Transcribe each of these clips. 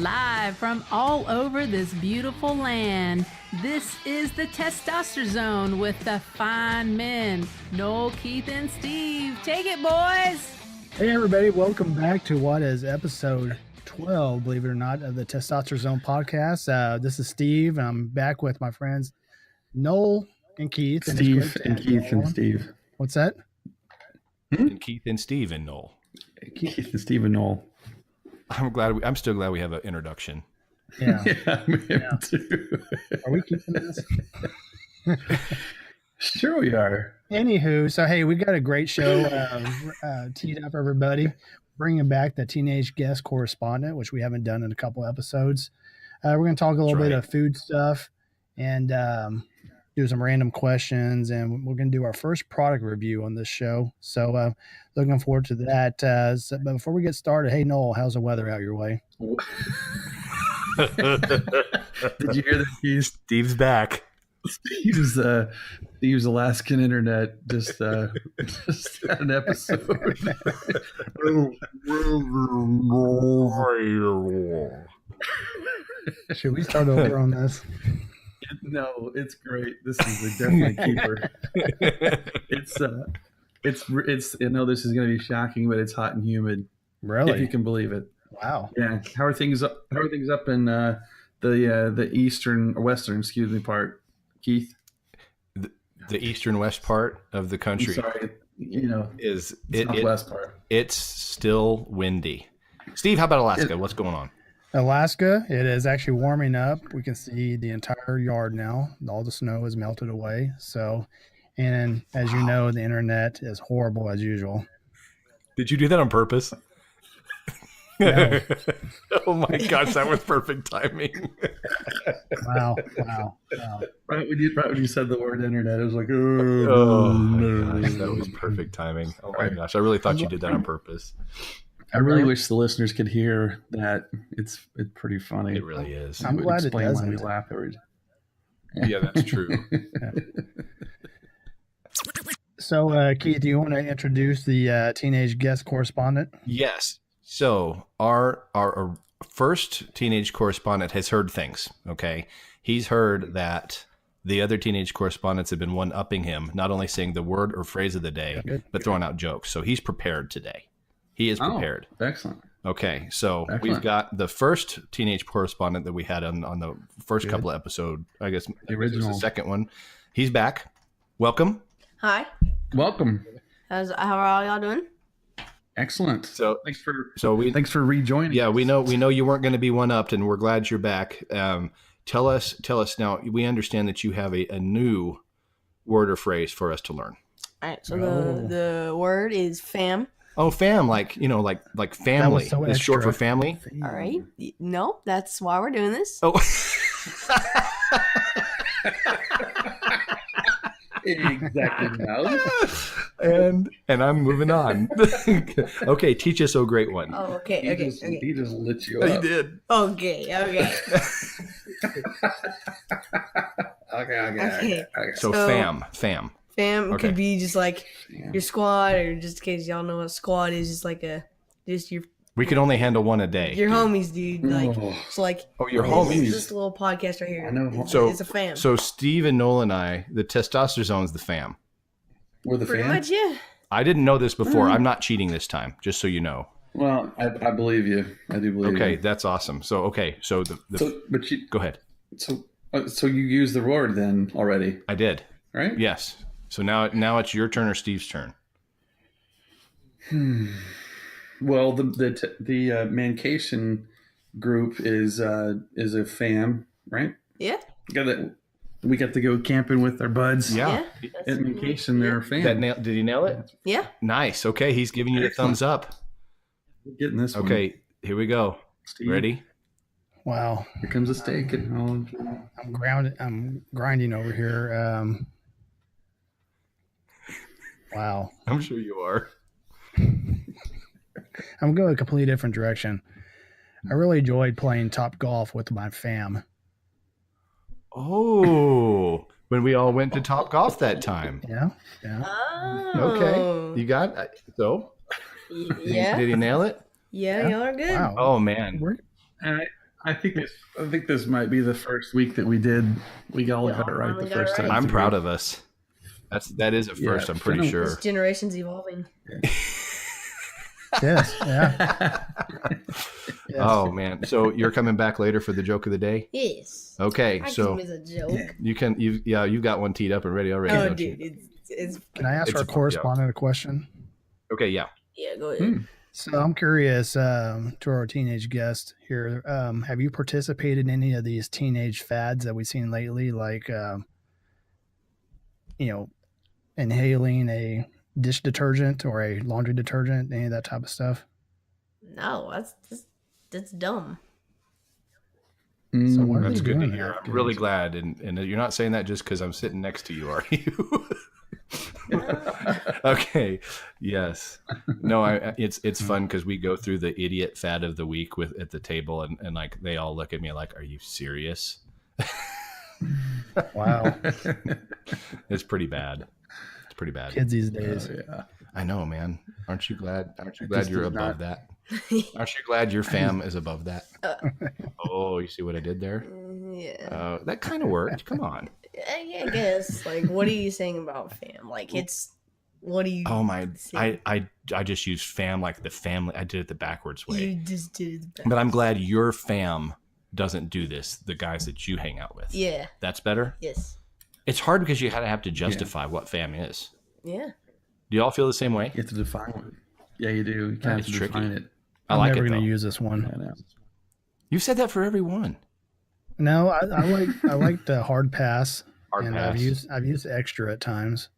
live from all over this beautiful land. This is the Testosterone Zone with the fine men, Noel, Keith, and Steve. Take it, boys! Hey, everybody. Welcome back to what is episode 12, believe it or not, of the Testosterone Zone podcast. This is Steve. I'm back with my friends Noel and Keith. Steve and Keith and Steve. What's that? And Keith and Steve and Noel. Keith and Steve and Noel. I'm still glad we have an introduction. Yeah. Yeah, too. Are we keeping this? Sure we are. Anywho, so hey, we got a great show teed up, everybody. Bringing back the teenage guest correspondent, which we haven't done in a couple episodes. We're going to talk a little bit of food stuff and do some random questions, and we're going to do our first product review on this show. So looking forward to that. But before we get started, hey, Noel, how's the weather out your way? Did you hear that? Steve's back. Steve's Alaskan internet just had an episode. Should we start over on this? No, it's great. This is a definite keeper. It's. I know this is going to be shocking, but it's hot and humid. Really? If you can believe it. Wow. Yeah. How are things up in the eastern or western, part, Keith? The eastern west part of the country. I'm sorry, is southwest part. It's still windy. Steve, how about Alaska? What's going on? Alaska, it is actually warming up. We can see the entire yard now. All the snow has melted away. So, and as you know, the internet is horrible as usual. Did you do that on purpose? No. Oh my gosh, that was perfect timing. Wow. Right when you said the word internet, it was like, oh my gosh, that was perfect timing. Oh my gosh, I really thought you did that on purpose. I really wish the listeners could hear that. It's pretty funny. It really is. I'm glad it doesn't. When we laugh every day. Yeah, that's true. So, Keith, do you want to introduce the teenage guest correspondent? Yes. So our first teenage correspondent has heard things. Okay, he's heard that the other teenage correspondents have been one-upping him, not only saying the word or phrase of the day, but throwing out jokes. So he's prepared today. He is prepared. Oh, excellent. Okay, so we've got the first teenage correspondent that we had on the first couple of episodes. I guess the original, the second one. He's back. Welcome. Hi. Welcome. How are all y'all doing? Excellent. So thanks for rejoining. Yeah, we know you weren't going to be one-upped, and we're glad you're back. Tell us now. We understand that you have a new word or phrase for us to learn. All right. So the word is fam. Oh, fam, like family. So it's short for family. All right. No, that's why we're doing this. Oh. Exactly. And I'm moving on. Okay, teach us a great one. Oh, okay. He just lit you up. He did. Okay. Okay. So fam. Fam Okay. could be just like your squad, or just in case y'all know what squad is, just like your We could only handle one a day. your homies, dude. Like so, like your this homies. This little podcast right here. I know. So it's a fam. So Steve and Noel and I, the Testosterone Zone is the fam. We're the Pretty fam. much, yeah. I didn't know this before. I'm not cheating this time, just so you know. Well, I believe you. I do believe you. Okay, that's awesome. So But you go ahead. So you used the word then already, I did. right? Yes. So now it's your turn or Steve's turn. Well, the Mancation group is a fam, right? Yeah. We got to go camping with our buds. Yeah. At Mancation, they're a fam. Did he nail it? Yeah. Nice. Okay, he's giving you a thumbs up. We're getting this one. Okay, here we go. Steve, Ready? Wow. Here comes a steak. And I'm grinding over here. Wow. I'm sure you are. I'm going a completely different direction. I really enjoyed playing Top Golf with my fam. Oh, when we all went to Top Golf that time. Yeah. Oh. Okay, you got so. Yeah. Did he nail it? Yeah, y'all are good. Wow. Oh man. I think this might be the first week that we all got it right the first time. I'm proud of us. That is a first. I'm pretty sure. This generation's evolving. Yes. Yeah. Yes. Oh man! So you're coming back later for the joke of the day? Yes. Okay, I so think it's a joke. you've got one teed up and ready already. Oh, don't dude, you? it's Can I ask It's our a fun correspondent a question? Okay, yeah. go ahead. So I'm curious to our teenage guest here. Have you participated in any of these teenage fads that we've seen lately, like inhaling a dish detergent or a laundry detergent, any of that type of stuff? No, that's dumb. So what are That's they good to doing hear. that? I'm really glad, and you're not saying that just because I'm sitting next to you, are you? Okay. Yes. No. It's fun because we go through the idiot fad of the week at the table, and like they all look at me like, "Are you serious?" Wow. It's pretty bad. It's pretty bad. Kids these days. Yeah. I know, man. Aren't you glad? Aren't you glad you're above that? Yeah. Aren't you glad your fam is above that? Oh, you see what I did there? Yeah. That kind of worked. Come on. I guess. Like, what are you saying about fam? Like, what do you? Oh my! say? I just used fam like the family. I did it the backwards way. You just did it. But I'm glad your fam doesn't do this. The guys that you hang out with. Yeah. That's better. Yes. It's hard because you have to justify what fam is. Yeah. Do you all feel the same way? You have to define it. Yeah, you do. You kind of It's have to tricky. define it. I I'm like never it though. going to use this one. I know. You've said that for every one. No, I like the hard pass. Hard and pass. I've used extra at times.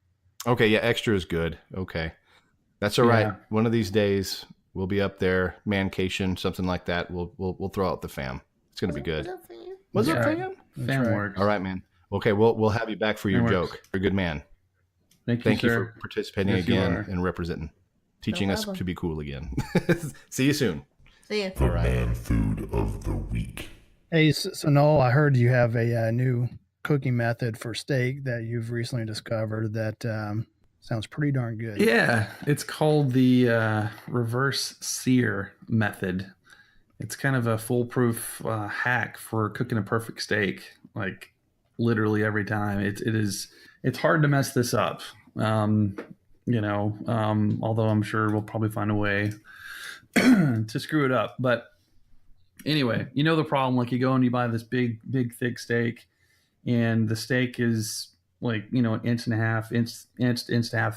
Okay, yeah, extra is good. Okay, that's all right. Yeah. One of these days we'll be up there, mancation, something like that. We'll throw out the fam. It's gonna be good. What's up, Yeah. fam? Fan right. works. All right, man. Okay, we'll have you back for your That joke. works. You're a good man. Thank Thank you sir. for participating Yes, you again are. and representing, teaching us problem. to be cool again. See you soon. See ya. All right. Man food of the week. Hey, so Noel, I heard you have a new cooking method for steak that you've recently discovered that sounds pretty darn good. Yeah, it's called the reverse sear method. It's kind of a foolproof hack for cooking a perfect steak. Like literally every time, it's hard to mess this up. Although I'm sure we'll probably find a way to screw it up. But anyway, you know the problem. Like you go and you buy this big thick steak, and the steak is like an inch and a half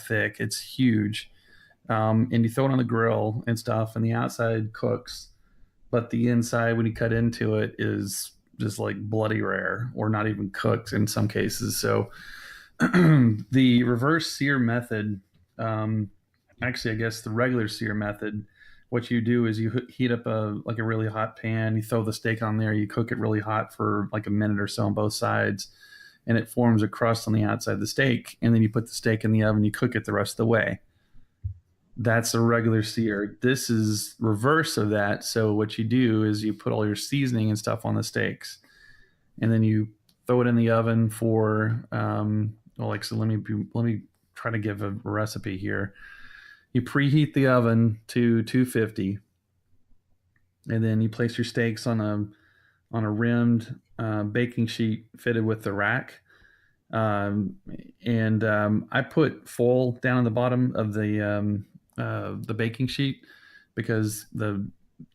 thick. It's huge, and you throw it on the grill and stuff, and the outside cooks, but the inside when you cut into it is just like bloody rare or not even cooked in some cases. So the reverse sear method, actually I guess the regular sear method, what you do is you heat up a really hot pan, you throw the steak on there, you cook it really hot for like a minute or so on both sides, and it forms a crust on the outside of the steak, and then you put the steak in the oven, you cook it the rest of the way. That's a regular sear. This is reverse of that. So what you do is you put all your seasoning and stuff on the steaks, and then you throw it in the oven for so let me try to give a recipe here. You preheat the oven to 250, and then you place your steaks on a rimmed baking sheet fitted with the rack. I put foil down on the bottom of the baking sheet because the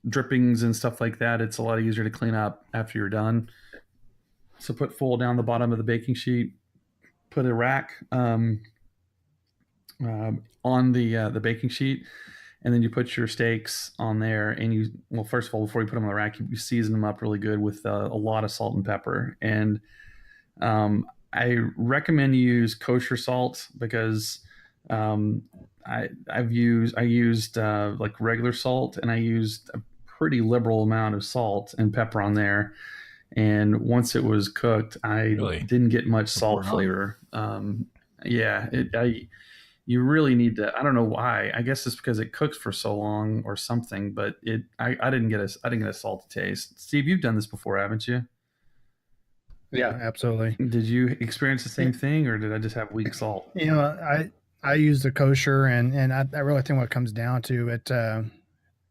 drippings and stuff like that, it's a lot easier to clean up after you're done. So put foil down the bottom of the baking sheet, put a rack on the baking sheet, and then you put your steaks on there, and first of all, before you put them on the rack, you season them up really good with a lot of salt and pepper. And I recommend you use kosher salt because I used like regular salt, and I used a pretty liberal amount of salt and pepper on there. And once it was cooked, I didn't get much salt flavor. You really need to. I don't know why. I guess it's because it cooks for so long or something. But I didn't get a salty taste. Steve, you've done this before, haven't you? Yeah, absolutely. Did you experience the same thing, or did I just have weak salt? I use the kosher, and I really think what it comes down to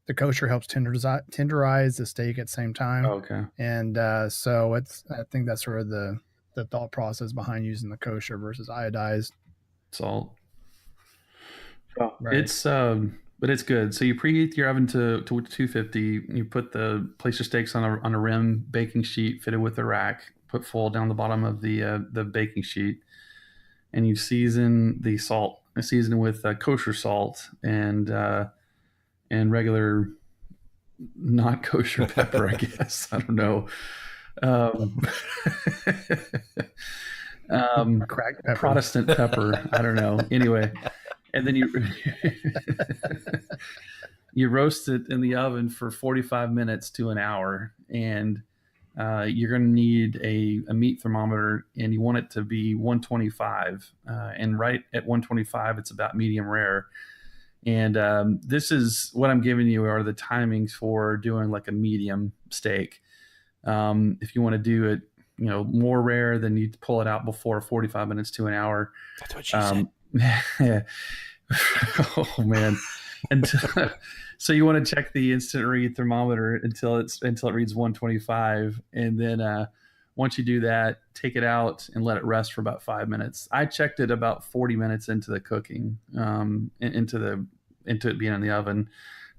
the kosher helps tenderize the steak at the same time. Okay. And so I think that's sort of the thought process behind using the kosher versus iodized Salt. Oh, Right. but it's good. So you preheat your oven to 250. You place your steaks on a rim baking sheet fitted with a rack. Put foil down the bottom of the baking sheet, and you season the salt. Season with kosher salt and regular not kosher pepper. I guess I don't know. Cracked pepper. Protestant pepper. I don't know. Anyway. And then you roast it in the oven for 45 minutes to an hour. And you're going to need a meat thermometer, and you want it to be 125. And right at 125, it's about medium rare. And this is what I'm giving you are the timings for doing like a medium steak. If you want to do it, more rare, then you pull it out before 45 minutes to an hour. That's what she said. Oh man. And so you want to check the instant read thermometer until it reads 125, and then once you do that, take it out and let it rest for about 5 minutes. I checked it about 40 minutes into the cooking, into it being in the oven,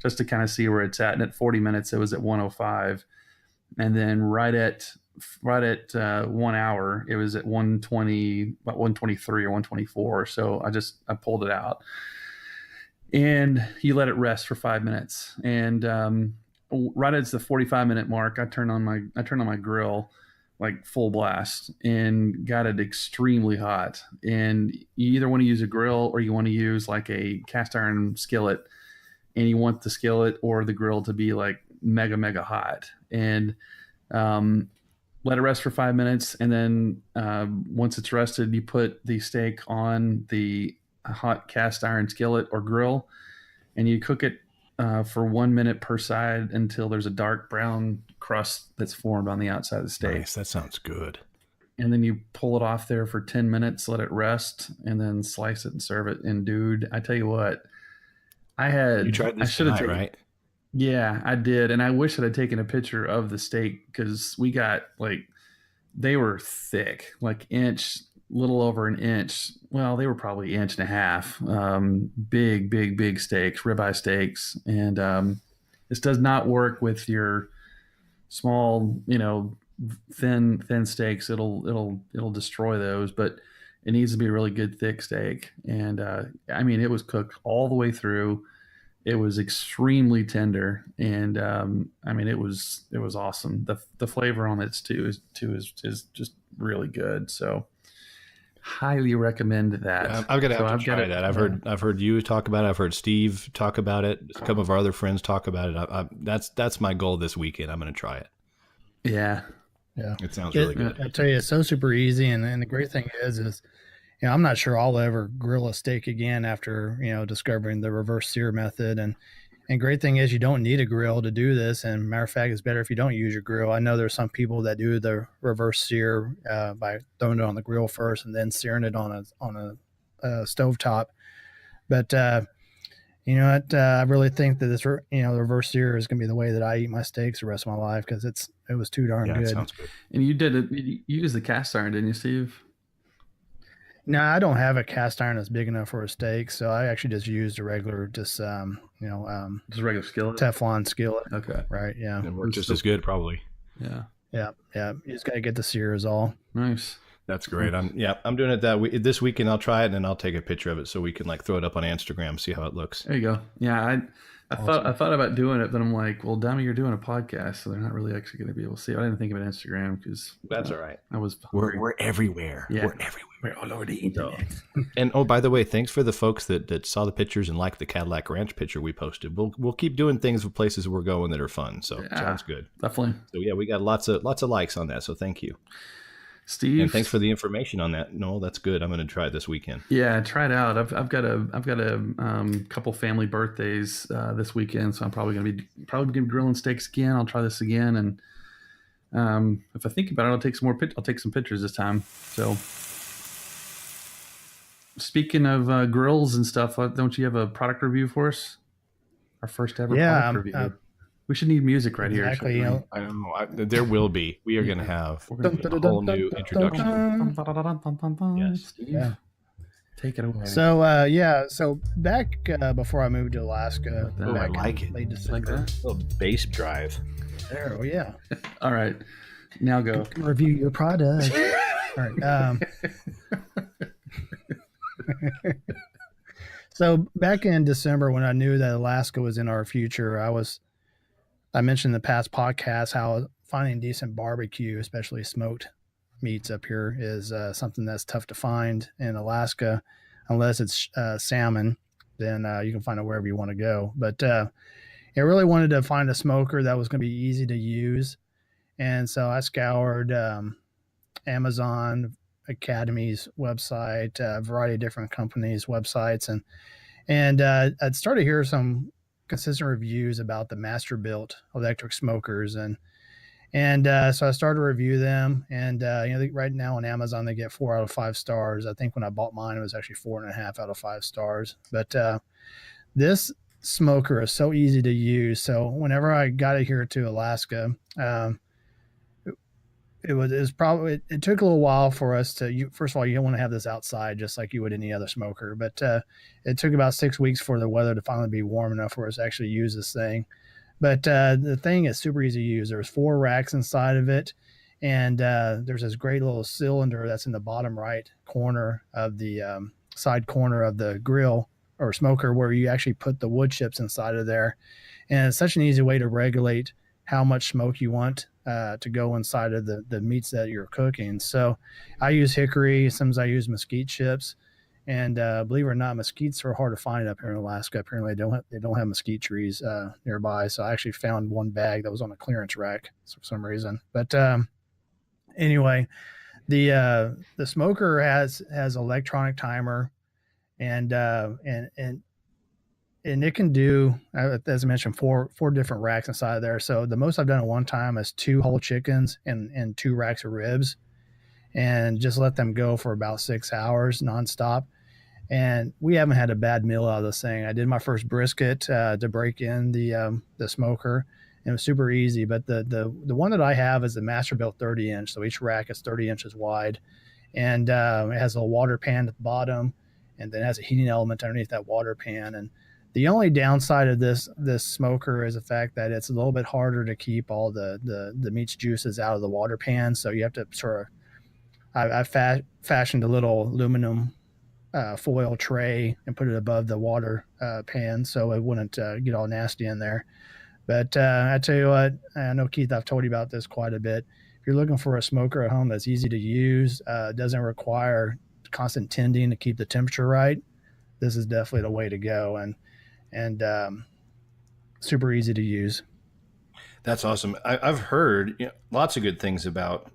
just to kind of see where it's at. And at 40 minutes, it was at 105, and then right at 1 hour, it was at 120, about 123 or 124. So I pulled it out, and you let it rest for 5 minutes. And right at the 45-minute mark, I turned on my grill like full blast and got it extremely hot. And you either want to use a grill or you want to use like a cast iron skillet, and you want the skillet or the grill to be like mega hot. And let it rest for 5 minutes, and then once it's rested, you put the steak on the hot cast iron skillet or grill, and you cook it for 1 minute per side until there's a dark brown crust that's formed on the outside of the steak. Nice. That sounds good. And then you pull it off there for 10 minutes, let it rest, and then slice it and serve it. And dude, I tell you what, you tried this tonight, right? Yeah, I did. And I wish I had taken a picture of the steak, because we got they were thick, like little over an inch. Well, they were probably 1.5 inches. Big steaks, ribeye steaks. And this does not work with your small, thin steaks. It'll destroy those, but it needs to be a really good thick steak. And it was cooked all the way through. It was extremely tender, and it was awesome. The flavor on it too is just really good. So highly recommend that. I've got to try that. I've heard you talk about it. I've heard Steve talk about it. A couple of our other friends talk about it. That's my goal this weekend. I'm going to try it. Yeah. It sounds really good. I tell you, it's so super easy, and the great thing is I'm not sure I'll ever grill a steak again after, discovering the reverse sear method. And great thing is you don't need a grill to do this. And matter of fact, it's better if you don't use your grill. I know there's some people that do the reverse sear by throwing it on the grill first and then searing it on a stovetop. But you know what? I really think that this, the reverse sear is going to be the way that I eat my steaks the rest of my life, because it was too darn good. It sounds good. And you did it. You used the cast iron, didn't you, Steve? No, I don't have a cast iron that's big enough for a steak, so I actually just used a regular, just regular skillet, Teflon skillet. Okay, right, yeah, it works just as good, probably. Yeah. You just got to get the sear is all. Nice. That's great. I'm doing it this weekend. I'll try it, and then I'll take a picture of it so we can throw it up on Instagram, see how it looks. There you go. Yeah, I thought about doing it, but I'm like, well, Dummy, you're doing a podcast, so they're not really actually going to be able to see it. I didn't think of it Instagram because that's all right. I was we're everywhere. Yeah. We're everywhere. We're all over the internet. And by the way, thanks for the folks that saw the pictures and liked the Cadillac Ranch picture we posted. We'll keep doing things with places we're going that are fun. So sounds good. Definitely. So yeah, we got lots of likes on that. So thank you, Steve. And thanks for the information on that, Noel. That's good. I'm going to try it this weekend. Yeah, try it out. I've got a couple family birthdays this weekend, so I'm probably gonna be grilling steaks again. I'll try this again, and if I think about it, I'll take some pictures this time. So, speaking of grills and stuff, don't you have a product review for us? Our first ever Yeah, product review. We should need music right exactly, here. you know. I don't know. There will be. We are going to have We're gonna a whole new introduction. Yes. Steve, Yeah. take it away. So so back before I moved to Alaska, Like that. Oh, back I in like it. late Just like December. that. Little bass drive. There, oh yeah. All right, now go. Review your product. All right. So back in December, when I knew that Alaska was in our future, I mentioned in the past podcast how finding decent barbecue, especially smoked meats up here, is something that's tough to find in Alaska, unless it's salmon. Then you can find it wherever you want to go. But I really wanted to find a smoker that was going to be easy to use, and so I scoured Amazon Academy's website, a variety of different companies' websites, and I'd started hearing some consistent reviews about the master built electric smokers, and so I started to review them, and right now on Amazon they get 4 out of 5 stars. I think when I bought mine it was actually 4.5 out of 5 stars. But this smoker is so easy to use. So whenever I got it here to Alaska, it took a little while for us to, first of all, you don't want to have this outside just like you would any other smoker, but it took about 6 weeks for the weather to finally be warm enough for us to actually use this thing. But the thing is super easy to use. There's 4 racks inside of it, and there's this great little cylinder that's in the bottom right corner of the side corner of the grill or smoker, where you actually put the wood chips inside of there. And it's such an easy way to regulate how much smoke you want to go inside of the meats that you're cooking. So I use hickory. Sometimes I use mesquite chips. And believe it or not, mesquites are hard to find up here in Alaska. Apparently, they don't have mesquite trees nearby. So I actually found one bag that was on a clearance rack for some reason. But anyway, the smoker has electronic timer, and it can do, as I mentioned, four different racks inside there. So the most I've done at one time is 2 whole chickens and 2 racks of ribs, and just let them go for about 6 hours nonstop. And we haven't had a bad meal out of this thing. I did my first brisket to break in the smoker, and it was super easy. But the one that I have is the master built 30-inch, so each rack is 30 inches wide, and it has a water pan at the bottom, and then it has a heating element underneath that water pan. And the only downside of this smoker is the fact that it's a little bit harder to keep all the meat's juices out of the water pan. So you have to sort of, I fashioned a little aluminum foil tray and put it above the water pan so it wouldn't get all nasty in there. But I tell you what, I know, Keith, I've told you about this quite a bit. If you're looking for a smoker at home that's easy to use, doesn't require constant tending to keep the temperature right, this is definitely the way to go, and super easy to use. That's awesome. I've heard lots of good things about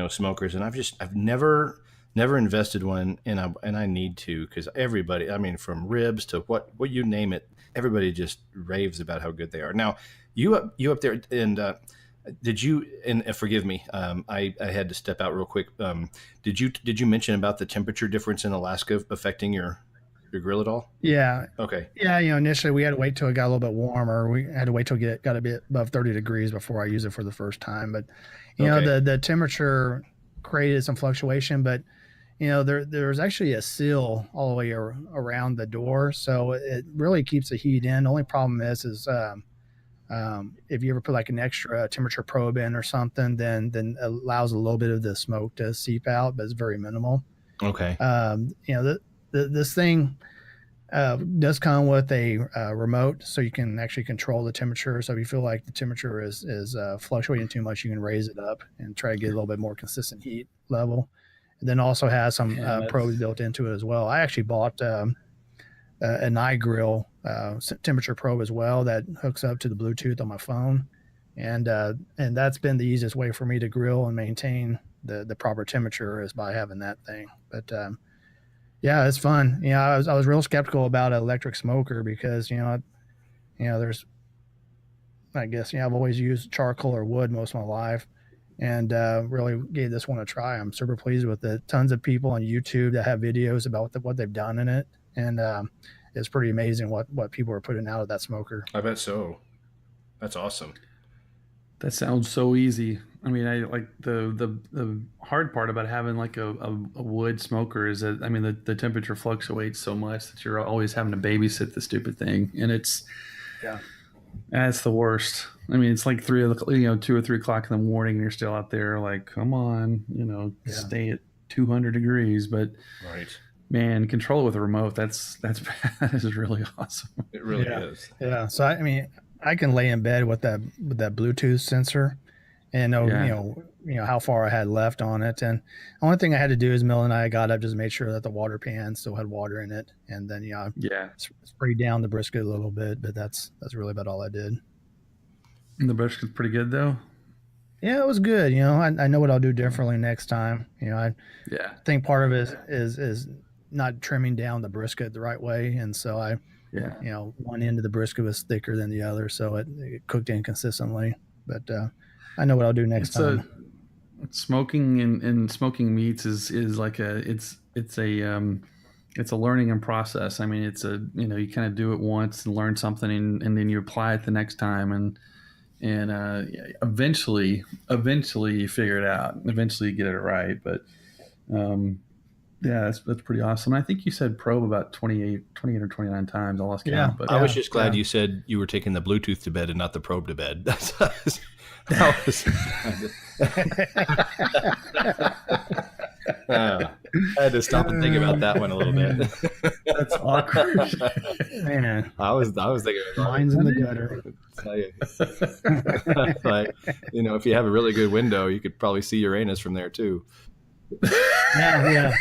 smokers, and I've never invested one, and I need to, because everybody, I mean, from ribs to what you name it, everybody just raves about how good they are. Now, you up there, and did you? And forgive me, I had to step out real quick. Did you mention about the temperature difference in Alaska affecting your grill at all? Yeah. Okay. Yeah, initially we had to wait till it got a little bit warmer. We had to wait till it got a bit above 30 degrees before I used it for the first time. But the temperature created some fluctuation, but there's actually a seal all the way around the door, so it really keeps the heat in. The only problem is if you ever put like an extra temperature probe in or something, then it allows a little bit of the smoke to seep out, but it's very minimal. Okay. This thing does come with a remote, so you can actually control the temperature. So if you feel like the temperature is fluctuating too much, you can raise it up and try to get a little bit more consistent heat level. And then also has some probes built into it as well. I actually bought an iGrill temperature probe as well that hooks up to the Bluetooth on my phone, and that's been the easiest way for me to grill and maintain the proper temperature is by having that thing. But yeah, it's fun. I was real skeptical about an electric smoker because there's, I guess, I've always used charcoal or wood most of my life, and really gave this one a try. I'm super pleased with it. Tons of people on YouTube that have videos about what they've done in it, and it's pretty amazing what people are putting out of that smoker. I bet so. That's awesome. That sounds so easy. I mean, I like the hard part about having like a wood smoker is that, I mean, the temperature fluctuates so much that you're always having to babysit the stupid thing, and that's the worst. I mean, it's like 2 or 3 o'clock in the morning, and you're still out there like, come on, stay at 200 degrees. But right, man, control it with a remote. That is really awesome. It really is. Yeah. So I mean, I can lay in bed with that Bluetooth sensor and know how far I had left on it. And the only thing I had to do is Mill and I got up, just made sure that the water pan still had water in it, and then sprayed down the brisket a little bit. But that's really about all I did. And the brisket's pretty good though. Yeah, it was good. I know what I'll do differently next time. I think part of it is not trimming down the brisket the right way, and so one end of the brisket was thicker than the other, so it cooked inconsistently. But I know what I'll do next time. Smoking and smoking meats is like it's a learning and process. I mean, it's you kind of do it once and learn something, and then you apply it the next time, and eventually you figure it out. Eventually you get it right. But that's pretty awesome. I think you said probe about 28 or 29 times. I lost count. But I was just glad you said you were taking the Bluetooth to bed and not the probe to bed. I had to stop and think about that one a little bit. That's awkward. Man, I was thinking mine's in the gutter. Like, if you have a really good window, you could probably see Uranus from there too. Yeah.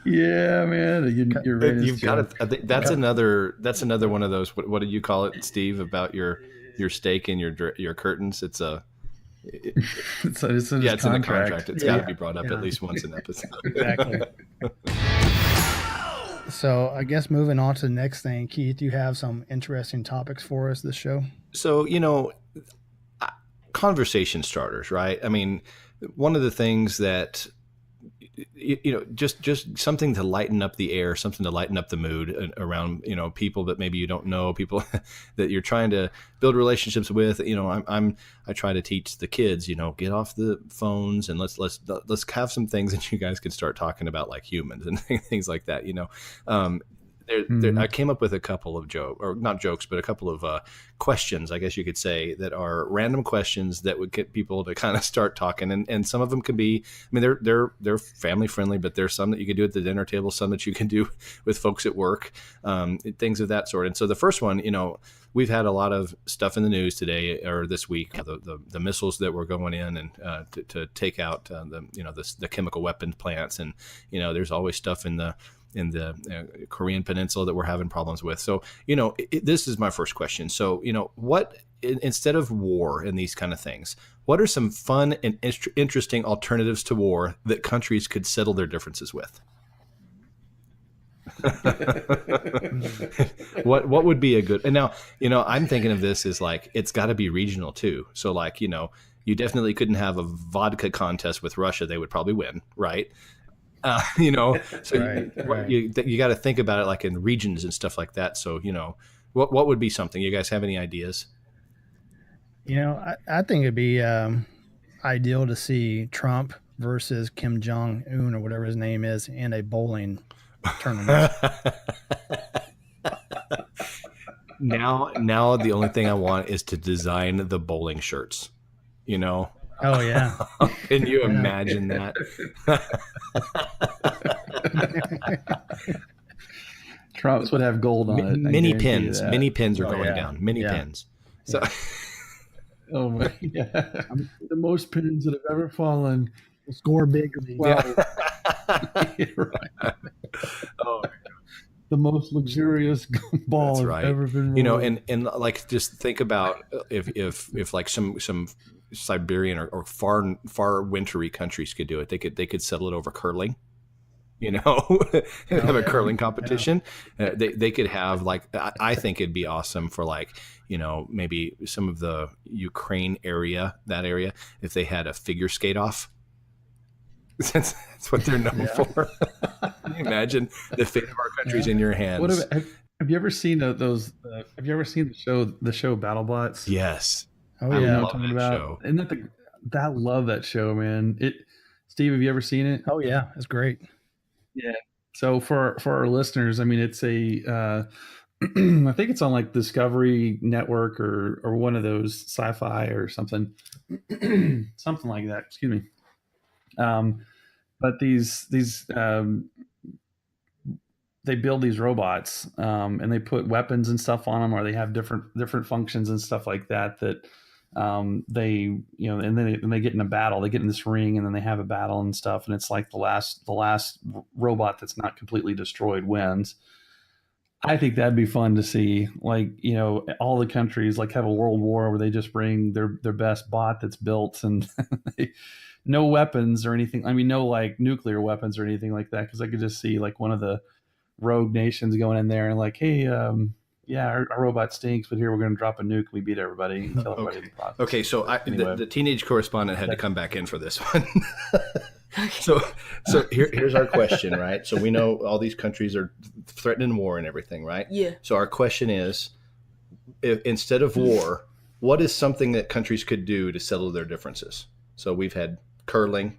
Yeah, man. You've got it. I think that's another one of those. What did you call it, Steve? About your steak and your curtains? It's in the contract. It's got to be brought up at least once an episode. Exactly. So I guess moving on to the next thing, Keith, you have some interesting topics for us this show. So conversation starters, right? I mean, one of the things that just something to lighten up the air, something to lighten up the mood around people that maybe you don't know, people that you're trying to build relationships with. I try to teach the kids, get off the phones and let's have some things that you guys can start talking about like humans and things like that. I came up with a couple of a couple of questions, I guess you could say, that are random questions that would get people to kind of start talking. And some of them can be, I mean, they're family friendly, but there's some that you can do at the dinner table, some that you can do with folks at work, things of that sort. And so the first one, we've had a lot of stuff in the news today or this week, the missiles that were going in and to take out the chemical weapons plants. And, there's always stuff in the Korean Peninsula that we're having problems with. So, this is my first question. So, what, instead of war and these kind of things, what are some fun and interesting alternatives to war that countries could settle their differences with? What would be a good, and now, I'm thinking of this as like, it's got to be regional too. So like, you definitely couldn't have a vodka contest with Russia. They would probably win, right? So right. You got to think about it like in regions and stuff like that. So, what would be something? You guys have any ideas? I think it'd be ideal to see Trump versus Kim Jong-un or whatever his name is in a bowling tournament. Now the only thing I want is to design the bowling shirts, Oh yeah. Can you imagine that? Trumps would have gold on it. Mini pins are going down. Mini pins. So oh my God. The most pins that have ever fallen. Score big. Wow. Right. Oh, the most luxurious ball that's right. ever been rolled. And like, just think about if like some Siberian or far wintry countries could do it, they could settle it over curling, have a curling competition. They could have, like, I think it'd be awesome for, like, maybe some of the Ukraine area, if they had a figure skate off. That's what they're known for. Can you imagine the fate of our country's in your hands? What have you ever seen those? Have you ever seen the show BattleBots? Yes. Oh I yeah. know what I'm talking about. Show. Isn't that I love that show, man. Steve, have you ever seen it? Oh yeah, it's great. Yeah. So for our listeners, I mean, it's a I think it's on like Discovery Network or one of those sci-fi or something, something like that. Excuse me. But these they build these robots and they put weapons and stuff on them, or they have different functions and stuff like that. They and then they get in a battle. They get in this ring and then they have a battle and stuff. And it's like the last robot that's not completely destroyed wins. I think that'd be fun to see. Like, all the countries like have a world war where they just bring their best bot that's built and no weapons or anything. I mean, no like nuclear weapons or anything like that. Cause I could just see like one of the rogue nations going in there and like, hey, yeah, our robot stinks, but here we're going to drop a nuke. We beat everybody and kill everybody in the process. Okay, so Anyway. the teenage correspondent had to come back in for this one. So here's our question, right? So we know all these countries are threatening war and everything, right? Yeah. So our question is, if, instead of war, what is something that countries could do to settle their differences? So we've had curling.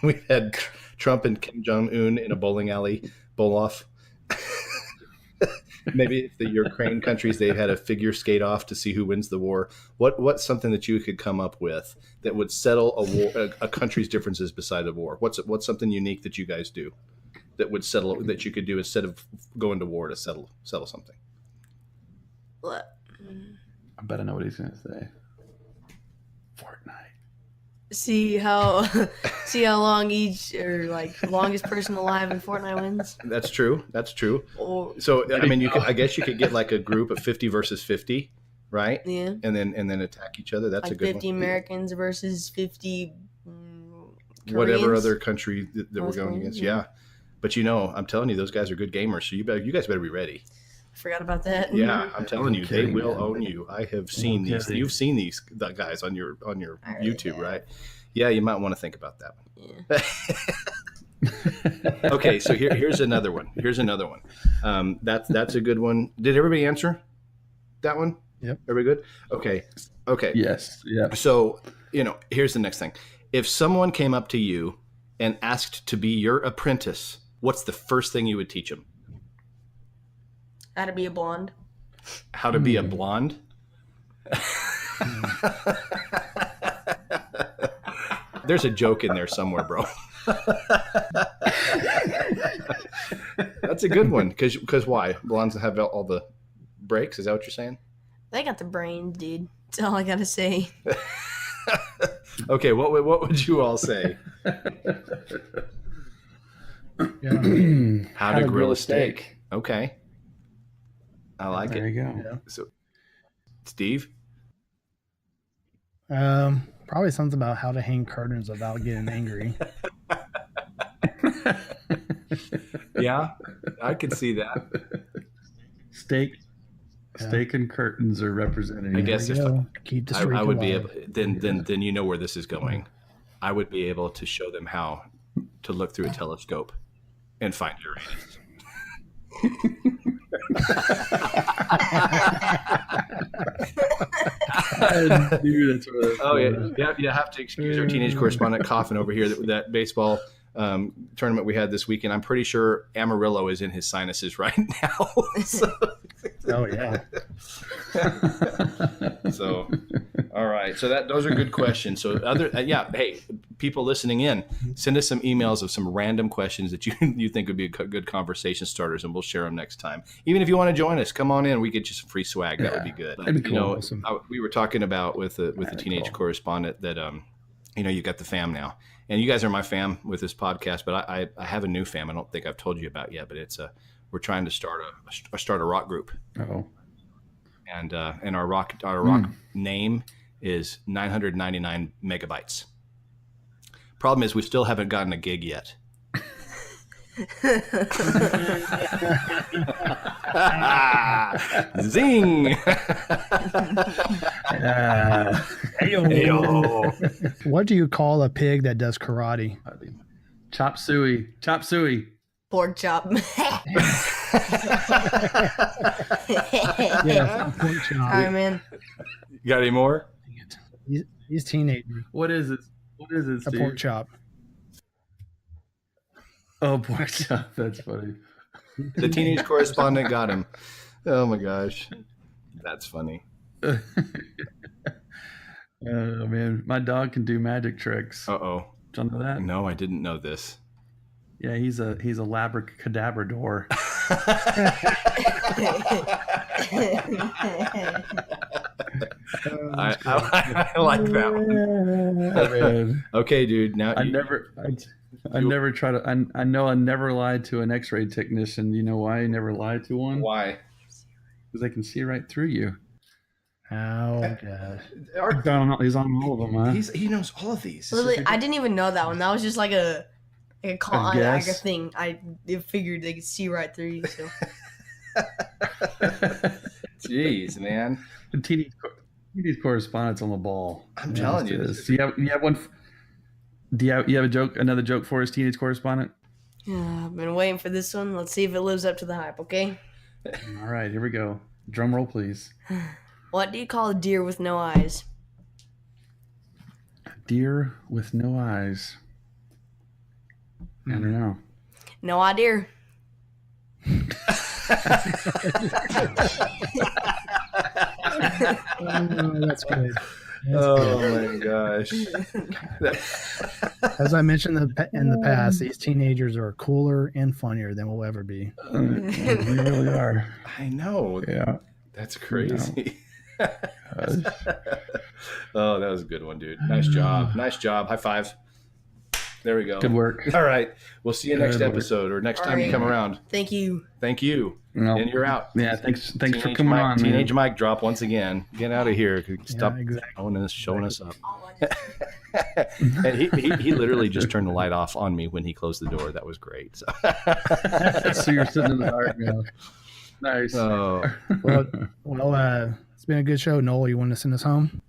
We've had Trump and Kim Jong-un in a bowling alley bowl off. Maybe if the Ukraine countries, they've had a figure skate off to see who wins the war. What's something that you could come up with that would settle a war, a country's differences beside a war? What's something unique that you guys do that would settle, that you could do instead of going to war to settle something? What? I bet I know what he's going to say. Fortnite. See how long each or like longest person alive in Fortnite wins. That's true. Or So I mean, I guess you could get like a group of 50 versus 50, right? yeah, And then attack each other. That's like a good 50 one. Americans versus 50 Whatever Koreans. other country that we're North going Koreans, against. yeah. Yeah. But I'm telling you, those guys are good gamers. So you guys better be ready. I forgot about that. Yeah, I'm telling you, they kidding, will man. own you. I have seen these. kidding. You've seen these guys on your I really YouTube, have. right? Yeah, you might want to think about that one. Yeah. Okay, so here's another one. That's a good one. Did everybody answer that one? Yep. Everybody good? Okay. Yes. Yeah. So, here's the next thing. If someone came up to you and asked to be your apprentice, what's the first thing you would teach them? How to be a blonde. How to be a blonde? There's a joke in there somewhere, bro. That's a good one. Because why? Blondes have all the breaks? Is that what you're saying? They got the brains, dude. That's all I gotta say. Okay, what would you all say? Yeah. How to grill a steak. Okay. I like There it. you go. Yeah. So, Steve? Probably something about how to hang curtains without getting angry. Yeah, I could see that. Steak and curtains are represented. I guess There you go. Keep the streak I would be alive. able, then you know where this is going. I would be able to show them how to look through a telescope and find Uranus. I knew that's what it was. Oh yeah, you have to excuse our teenage correspondent coughing over here. That baseball tournament we had this weekend. I'm pretty sure Amarillo is in his sinuses right now. Oh yeah. So, all right. So those are good questions. So hey, people listening in, send us some emails of some random questions that you think would be good conversation starters, and we'll share them next time. Even if you want to join us, come on in. We get you some free swag. That would be good. That'd be cool. Awesome. We were talking about with the teenage cool. correspondent that you got the fam now, and you guys are my fam with this podcast. But I have a new fam. I don't think I've told you about yet, but we're trying to start a rock group. Oh. And our rock name is 999 megabytes. Problem is, we still haven't gotten a gig yet. Zing! What do you call a pig that does karate? Chop suey. Chop suey. Pork chop. Yeah, pork chop. All right, man. You got any more? These teenagers. What is it? What is it, A Steve? pork chop. Oh, pork chop. That's funny. The teenage correspondent got him. Oh my gosh, that's funny. Oh man, my dog can do magic tricks. Uh-oh. Did you know that? No, I didn't know this. Yeah, he's a labracadabrador. I like that one. Okay, dude. Now I never try to. I know I never lied to an X-ray technician. You know why I never lied to one? Why? Because they can see right through you. Oh gosh. He's on all of them, huh? He knows all of these. Literally, I didn't even know that one. That was just like a guess? thing. I figured they could see right through you. So. Jeez, man. The teenage correspondence on the ball. I'm telling you, this. Do you have one? Do you have a joke? Another joke for us, teenage correspondent? Yeah, I've been waiting for this one. Let's see if it lives up to the hype. Okay. All right, here we go. Drum roll, please. What do you call a deer with no eyes? Deer with no eyes. I don't know. No idea. Oh, that's good. Oh my gosh. As I mentioned in the past, these teenagers are cooler and funnier than we'll ever be. They really are. I know. Yeah. That's crazy. Oh, that was a good one, dude. Nice job. Nice job. High five. There we go. Good work. All right. We'll see you next Good work. episode or next All time you right. come around. Thank you. Thank you. No. And you're out. Yeah, thanks for Teenage coming Mike, on. Teenage man. mic drop once again. Get out of here. Stop exactly. showing us up. And he literally just turned the light off on me when he closed the door. That was great. So, So you're sitting in the dark now. Nice. oh, Well, it's been a good show. Noel, you want to send us home?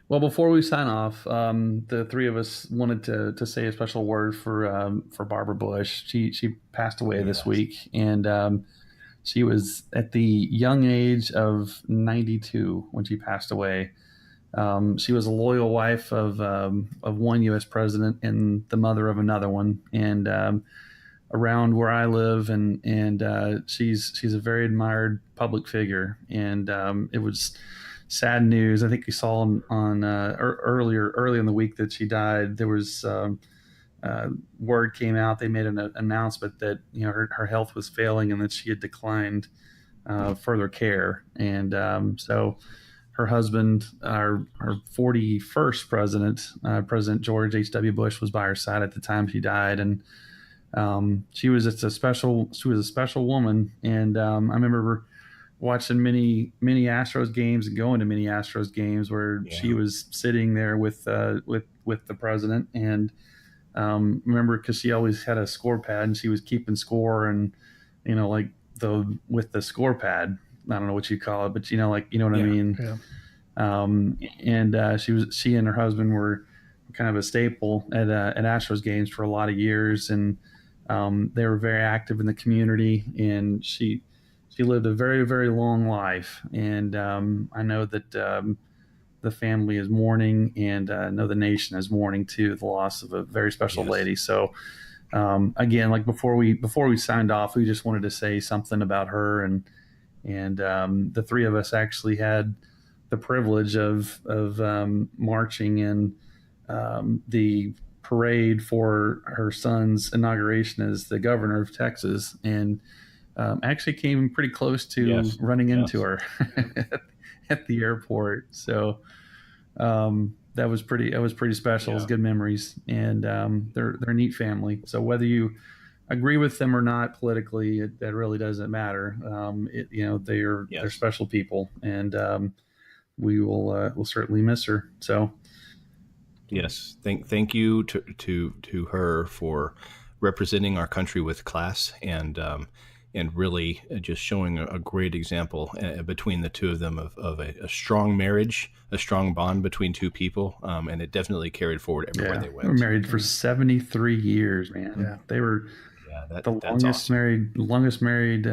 Well, before we sign off, the three of us wanted to say a special word for Barbara Bush. She passed away this week, and she was at the young age of 92 when she passed away. She was a loyal wife of one U.S. president and the mother of another one, and around where I live, and she's a very admired public figure, and it was sad news. I think we saw on early in the week that she died. There was word came out. They made an announcement that her health was failing and that she had declined further care. And so her husband, our 41st president, President George H.W. Bush, was by her side at the time she died. And she was a special woman. And I remember watching many Astros games and going to many Astros games where she was sitting there with the president, and remember, because she always had a score pad and she was keeping score, and with the score pad, I don't know what you call it, but what I mean. Yeah. She and her husband were kind of a staple at Astros games for a lot of years, and they were very active in the community, and she lived a very, very long life. And I know that the family is mourning, and I know the nation is mourning too, the loss of a very special lady. So again, like before we signed off, we just wanted to say something about her, and the three of us actually had the privilege of marching in the parade for her son's inauguration as the governor of Texas, and actually came pretty close to running into her at the airport. So that was pretty special. It was good memories, and they're a neat family. So whether you agree with them or not politically, that really doesn't matter. They're special people, and we'll certainly miss her. So yes, thank you to her for representing our country with class, and really just showing a great example between the two of them of a strong marriage, a strong bond between two people, and it definitely carried forward everywhere they went. They were married for 73 years, man. Yeah. They were the longest married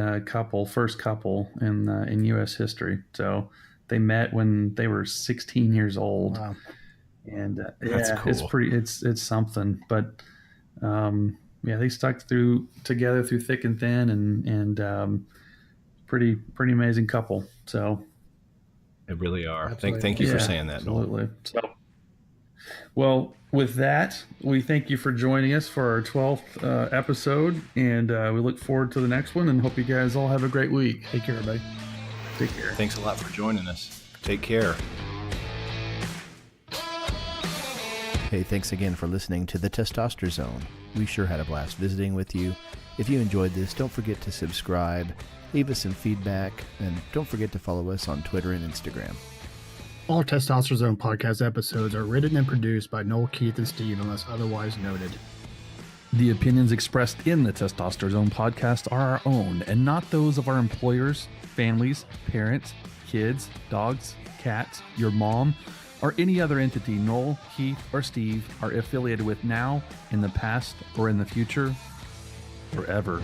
first couple in U.S. history. So they met when they were 16 years old. Wow. And That's cool. It's something. But they stuck together through thick and thin, and pretty amazing couple. So They really are. Absolutely. Thank you for saying that, Noel. absolutely. So, well, with that, we thank you for joining us for our 12th episode, and we look forward to the next one, and hope you guys all have a great week. Take care, everybody. Take care. Thanks a lot for joining us. Take care. Hey, thanks again for listening to the Testosterone Zone. We sure had a blast visiting with you. If you enjoyed this, don't forget to subscribe, leave us some feedback, and don't forget to follow us on Twitter and Instagram. All Testosterone Zone podcast episodes are written and produced by Noel, Keith, and Steve, unless otherwise noted. The opinions expressed in the Testosterone podcast are our own and not those of our employers, families, parents, kids, dogs, cats, your mom, or any other entity Noel, Keith, or Steve are affiliated with now, in the past, or in the future, forever.